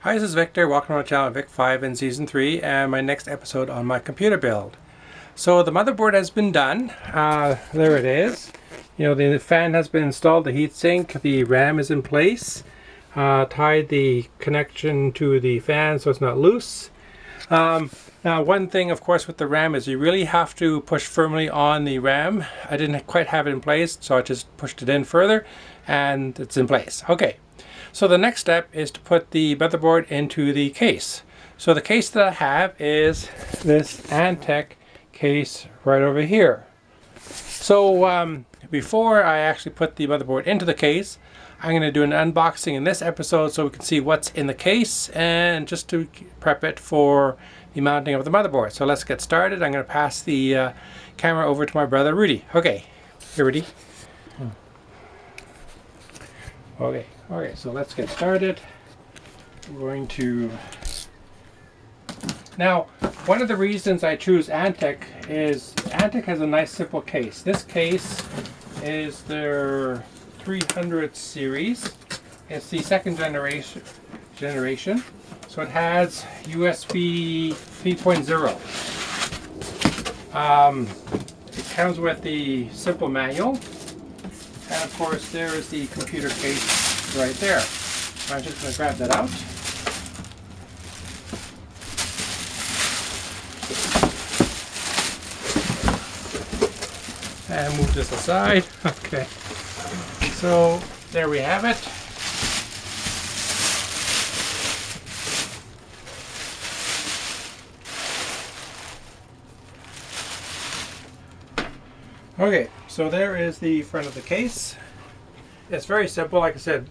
Hi, this is Victor. Welcome to my channel, Vic5 in Season 3, and my next episode on my computer build. So the motherboard has been done. There it is. You know, the fan has been installed, the heatsink, the RAM is in place. Tied the connection to the fan so it's not loose. Now one thing of course with the RAM is you really have to push firmly on the RAM. I didn't quite have it in place, so I just pushed it in further and it's in place. Okay. So the next step is to put the motherboard into the case. So the case that I have is this Antec case right over here. So before I actually put the motherboard into the case, I'm going to do an unboxing in this episode so we can see what's in the case and just to prep it for the mounting of the motherboard. So let's get started. I'm going to pass the camera over to my brother Rudy. Okay, here Rudy. Okay, so let's get started. I'm going to... Now, one of the reasons I choose Antec is Antec has a nice simple case. This case is their 300 series. It's the second generation. So it has USB 3.0. It comes with the simple manual. And of course, there is the computer case right there. So I'm just going to grab that out. And move this aside. Okay. So there we have it. Okay, so there is the front of the case. It's very simple, like I said,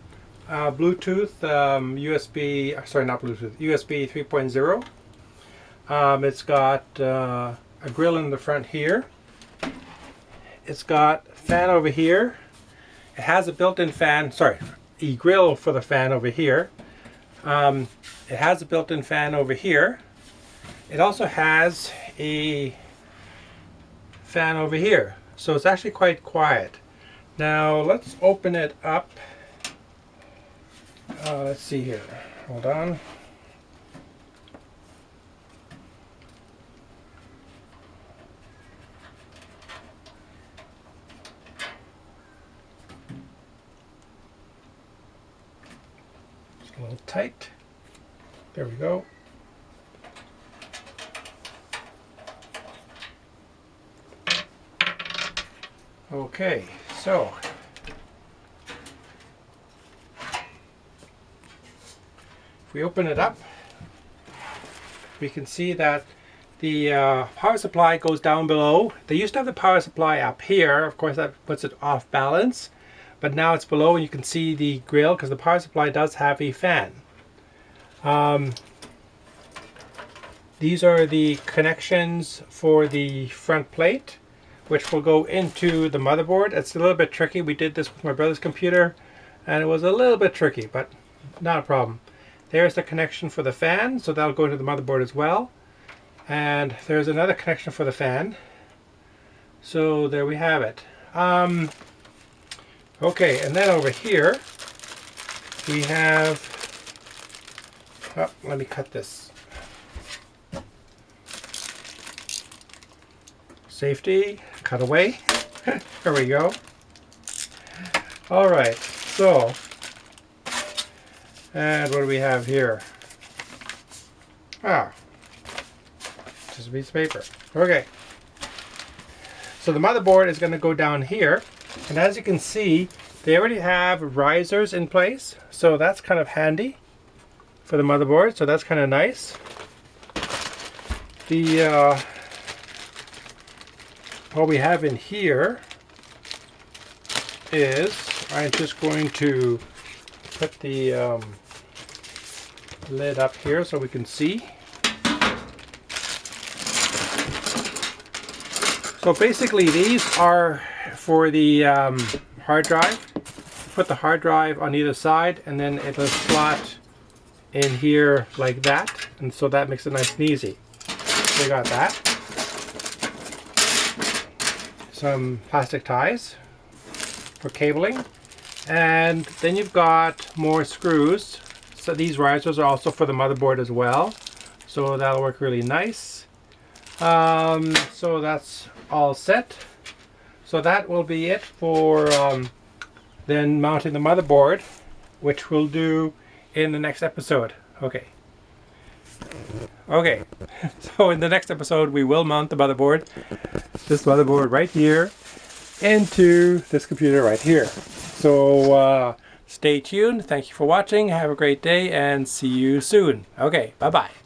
Bluetooth, USB, sorry, not Bluetooth, USB 3.0. It's got a grill in the front here. It's got a fan over here. It has a built-in fan, sorry, a grill for the fan over here. It has a built-in fan over here. It also has a fan over here. So it's actually quite quiet. Now let's open it up. Let's see here. Hold on. Just a little tight. There we go. Okay, so if we open it up, we can see that the power supply goes down below. They used to have the power supply up here. Of course, that puts it off balance, but now it's below and you can see the grill because the power supply does have a fan. These are the connections for the front plate, which will go into the motherboard. It's a little bit tricky. We did this with my brother's computer and it was a little bit tricky, but not a problem. There's the connection for the fan, so that'll go into the motherboard as well. And there's another connection for the fan. So there we have it. Okay, and then over here we have, oh, let me cut this. Safety, cut away. There we go. All right, so, and what do we have here? Just a piece of paper. Okay. So the motherboard is going to go down here, and as you can see, they already have risers in place, so that's kind of handy for the motherboard, so that's kind of nice. The what we have in here is, I'm just going to put the lid up here so we can see. So basically these are for the hard drive. Put the hard drive on either side and then it'll slot in here like that, and so that makes it nice and easy. So we got that. Some plastic ties for cabling, and then you've got more screws. So these risers are also for the motherboard as well. So that'll work really nice. So that's all set. So that will be it for then mounting the motherboard, which we'll do in the next episode. Okay. So in the next episode we will mount the motherboard, this motherboard right here, into this computer right here. So stay tuned. Thank you for watching. Have a great day and see you soon. Okay, bye-bye.